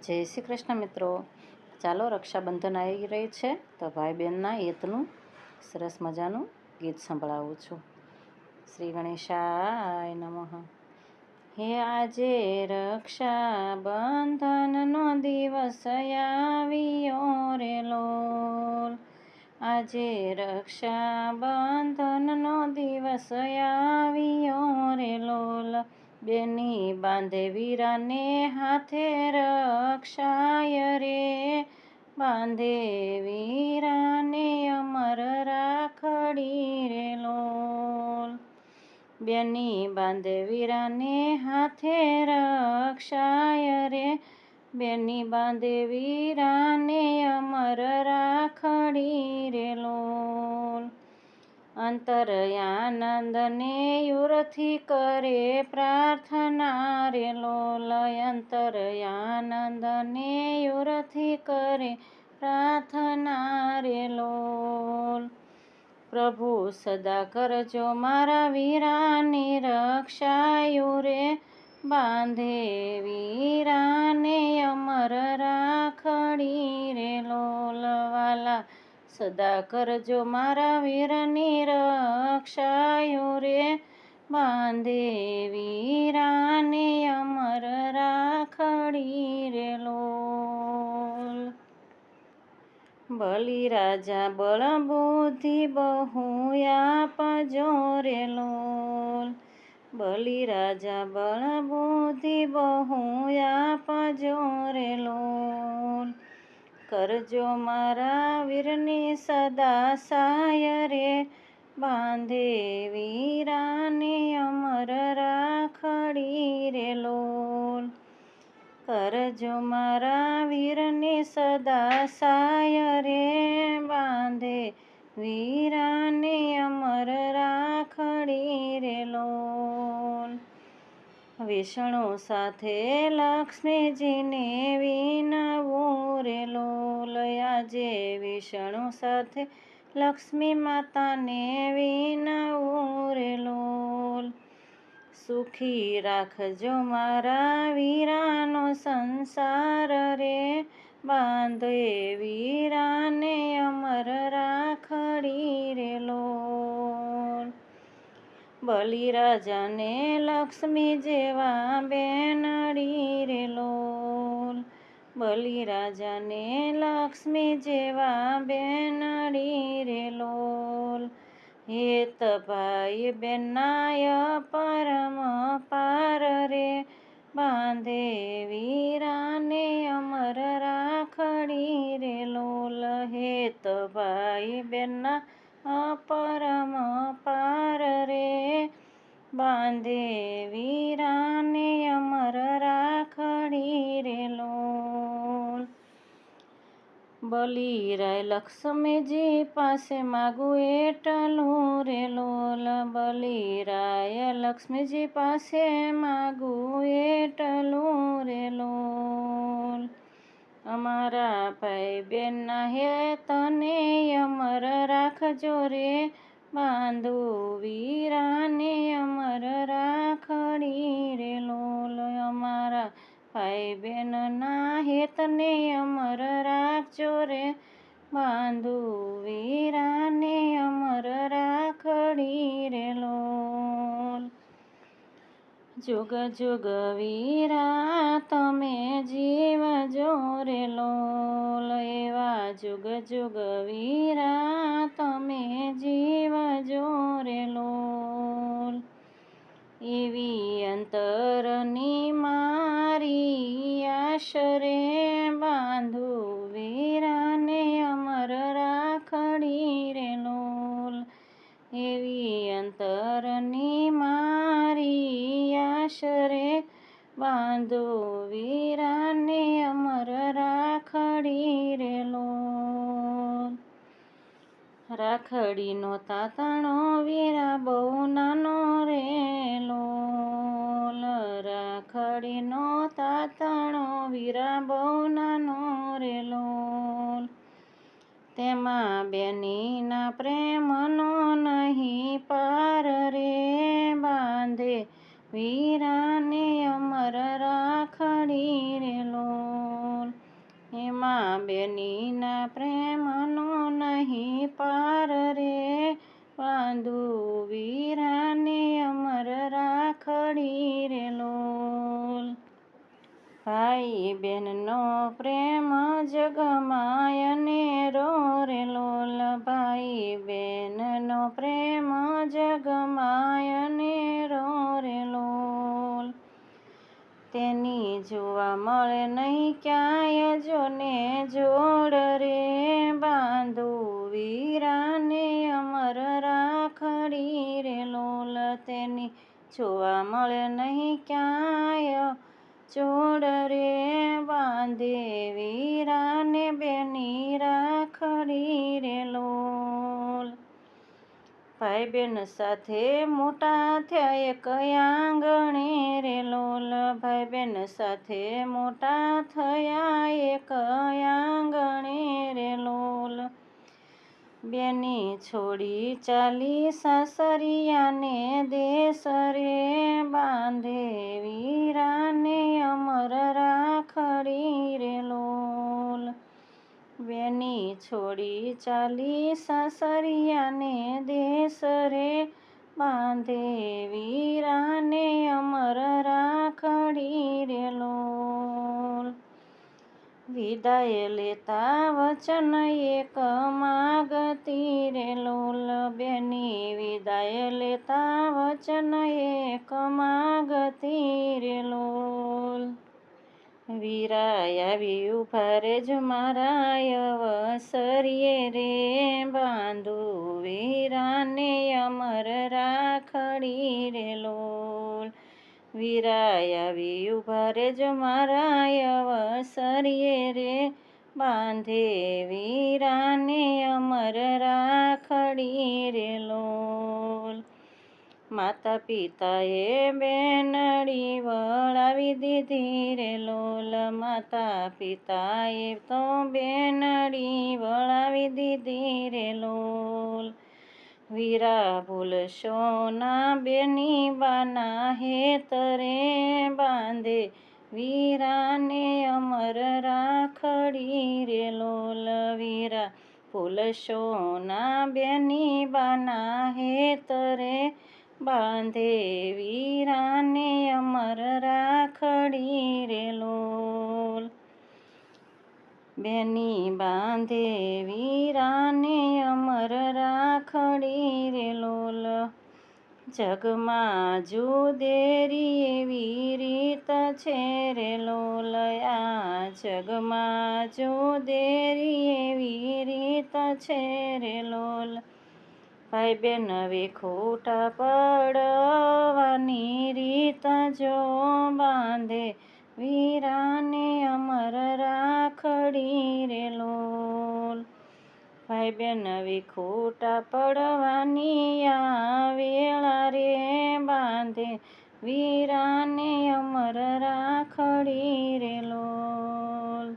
જય શ્રી કૃષ્ણ મિત્રો. ચાલો, રક્ષાબંધન આવી રહી છે તો ભાઈ બહેનના હિતનું સરસ મજાનું ગીત સંભળાવું છું. શ્રી ગણેશાય નમઃ. હે આજે રક્ષાબંધનનો દિવસ આવ્યો રે લોલ. આજે રક્ષાબંધનનો દિવસ આવ્યો રે લોલ. બેની બાંધે વીરાને હાથે રક્ષાય રે. બાંધે વીરાને અમર રાખડી રે લોલ. બેની બાંધે વીરાને હાથે રક્ષાય રે. બેની બાંધે વીરાને અમર રાખડી રે લોલ. અંતરયાનંદને યુરથી કરે પ્રાર્થના રે લોલ. અંતરયાનંદને યુરથી કરે પ્રાર્થના રે લોલ. પ્રભુ સદા કરજો મારા વીરાની રક્ષાયું રે. બાંધે વીરાને અમર રાખડી રે લોલ. વાલા સદા કરજો મારા વીરની રક્ષાયું રે. બાંધે વીરાને અમર રાખડી રે લોલ. બલિરાજા બળબુદ્ધિ બહુ આપજો રે લોલ. બલિરાજા બળબુદ્ધિ બહુ આપજો રે લોલ. કરજો મારા વીરની સદા સહાય રે. બાંધે વીરાને અમર રાખડી રે લોલ. કરજો મારા વીરની સદા સહાય રે. બાંધે વીરાને અમર રાખડી રે લોલ. વિષ્ણુ સાથે લક્ષ્મીજીને વિનવું રે લોલ. આજે વિષ્ણુ સાથે લક્ષ્મી માતાને વિનવું રે લોલ. સુખી રાખજો મારા વીરાનો સંસાર રે. બાંધે વીરાને અમર રાખડી રે લોલ. બલિરાજાને લક્ષ્મી જેવા બેનડી રે લોલ. બલિરાજાને લક્ષ્મી જેવા બેનડી રે લોલ. હેત ભાઈ બેનાય પરમ પાર રે. બાંધે વીરાને અમર રાખડી રે લોલ. હેત ભાઈ બેના પરમ પાર રે. બાંધે વીરાને અમર રાખડી રે લોલ. બલિરાય લક્ષ્મીજી પાસે માગું એટલું રે લોલ. બલિરાય લક્ષ્મીજી પાસે માગું એટલું રે લોલ. અમારા ભાઈ બેનના હેતને અમર રાખજો રે. બાંધું વીરાને અમર રાખડી રે લોલ. અમારા ભાઈ બહેનના હેતને અમર રાખજો રે. બાંધું વીરાને અમર રાખડી રે લોલ. જુગ જુગ વીરા તમે જીવજો રે લોલ. એવા જુગ જુગ વીરા તમે જીવજો રે લોલ. એવી અંતરની મારી આશ રે. બાંધું વીરાને અમર રાખડી રે લોલ. એવી અંતરની મારી આશ રે. બાંધું વીરાને અમર રાખડી રે લોલ. રાખડીનો તાતણો વીરા બહુ નાનો રે લોલ. રાખડીનો તાતણો વીરા બહુ નાનો રે લોલ. તેમાં બેનીના પ્રેમનો નહીં પાર રે. બાંધે વીરાને અમર રાખડી રે લોલ. બેનીના પ્રેમનો નહીં પાર રે, બાંધુ વીરાને અમર રાખડી રે લોલ. ભાઈ બહેનનો પ્રેમ જગમાય અનેરો રે લોલ, ભાઈ બહેનનો પ્રેમ જગમાય અનેરો રે લોલ. તેની જોવા મળે નહીં ક્યાંય જોને જોડ રે, બાંધુ વીરાને અમર રાખડી રે લોલ. તેની જોવા મળે નહીં ક્યાંય જોડ રે, બાંધે વીરાને બેની રાખડી રે લોલ. ભાઈ બહેન સાથે મોટા થયા એક આંગણે રે લોલ, ભાઈ બહેન સાથે મોટા થયા એક આંગણે રે લોલ. બેની છોડી ચાલી સાસરિયાને દેશ રે, બાંધે વીરાને અમર રાખડી રે લોલ. બેની છોડી ચાલી સાસરિયાને દેશ રે, બાંધે વીરાને અમર રાખડી રે લોલ. વિદાય લેતા વચન એક માગતી રે લોલ, બેની વિદાય લેતા વચન એક માગતી રે લોલ. વીરા આવી ઊભા રેજો મારા અવસરીએ રે, બાંધુ વીરાને અમર રાખડી રે લોલ. વીરા આવી ઊભા રેજો મારા અવસરીએ રે, બાંધે વીરાને અમર રાખડી રે લોલ. માતા પિતાએ બેનડી વળાવી દીધી રે લોલ, માતા પિતાએ તો બેનડી વળાવી દીધી રે લોલ. વીરા ભૂલશો ના બેની બાના હેત રે, બાંધે વીરાને અમર રાખડી રે લોલ. વીરા ભૂલશો ના બેની બાના હેત રે, બાંધે વીરાને અમર રાખડી રે લોલ. બેની બાંધે વીરાને અમર રાખડી રે લોલ. જગમાં જુદેરી એવી રીત છે રે લોલ, આ જગમાં જુદેરી એવી રીત છે રે લોલ. ભાઈ બહેન વિખૂટા પડવાની રીત જો, બાંધે વીરાને અમર રાખડી રે લોલ. ભાઈ બહેન વિખૂટા પડવાની આ વેળા રે, બાંધે વીરાને અમર રાખડી રે લોલ.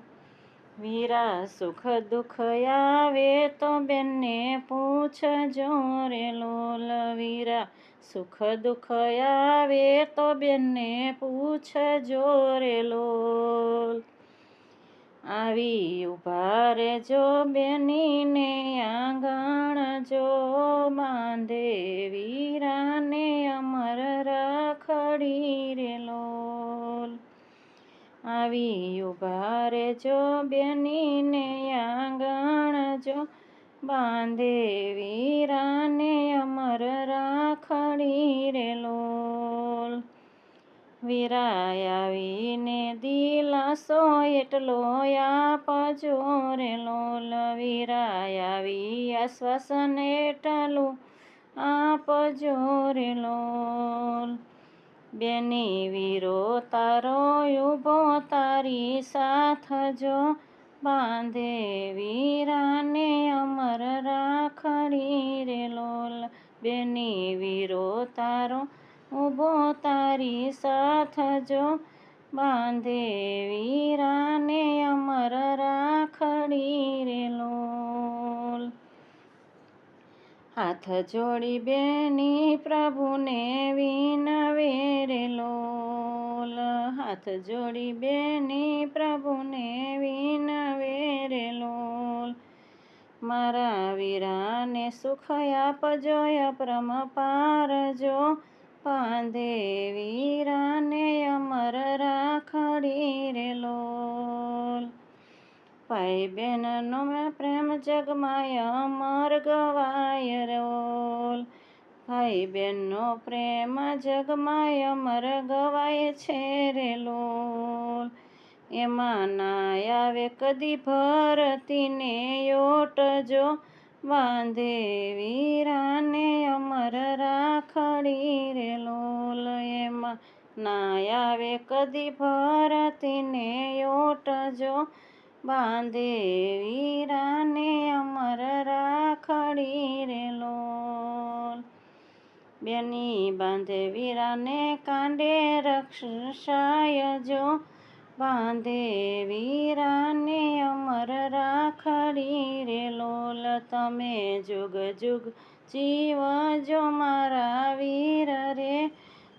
વીરા સુખ દુઃખ આવે તો બેનને પૂછજો રે લોલ, વીરા સુખ દુઃખ આવે તો બેનને પૂછજો રે લોલ. આવી ઊભા રેજો બેનીને આંગણ જો, બાંધે વીરાને અમર રાખડી રે લોલ. આવી ઊભા રેજો બેનીને આંગણ જો, બાંધે વીરાને અમર રાખડી રે લોલ. વીરા આવીને દિલાસો એટલો આપજો રે લોલ, વીરા આવી આશ્વાસન એટલું આપજો રે લોલ. બેની વીરો તારો ઊભો તારી સાથ જો, બાંધે વીરાને અમર રાખડી રે લોલ. બેની વીરો તારો ઊભો તારી સાથ જો, બાંધે વીરાને અમર રાખડી રે લોલ. હાથ જોડી બેની પ્રભુને વિનવે રે લોલ, હાથ જોડી બેની પ્રભુને વિનવે રે સુખ આપજો અપરમ પારજો, બાંધે વીરાને અમર રાખડી રે લોલ. ભાઈ બહેનનો પ્રેમ જગમાય અમર ગવાય રોલ. ભાઈ બહેનનો પ્રેમ જગમાય અમર ગવાય છે રે લોલ. એમાં ના આવે કદી ભરતીને ઓટજો, બાંધે વીરાને અમર રાખડી રે લોલ. એમાં ના આવે કદી ભરતીને ઓટજો, બાંધે વીરાને અમર રાખડી રે લોલ. બેની બાંધે વીરાને કાંડે રક્ષાયજો, બાંધે વીરાને અમર રાખડી રે લોલ. તમે જુગ જુગ જીવજો મારા વીર રે,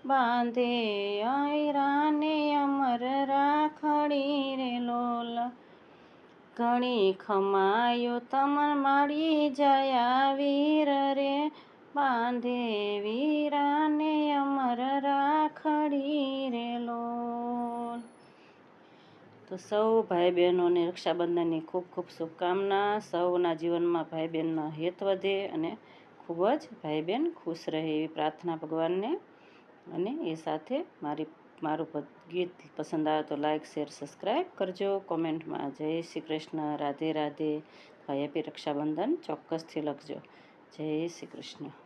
બાંધે વીરાને અમર રાખડી રે લોલ. ઘણી ખમાયો તમન માડી જયા વીર રે, બાંધે વીરાને અમર રાખડી રે લોલ. તો સૌ ભાઈ બહેનોને રક્ષાબંધનની ખૂબ ખૂબ શુભકામના. સૌના જીવનમાં ભાઈ બહેનના હિત વધે અને ખૂબ જ ભાઈ બહેન ખુશ રહે એવી પ્રાર્થના ભગવાનને. અને એ સાથે મારું ગીત પસંદ આવે તો લાઈક શેર સબસ્ક્રાઈબ કરજો. કોમેન્ટમાં જય શ્રી કૃષ્ણ, રાધે રાધે, હેપી રક્ષાબંધન ચોક્કસથી લખજો. જય શ્રી કૃષ્ણ.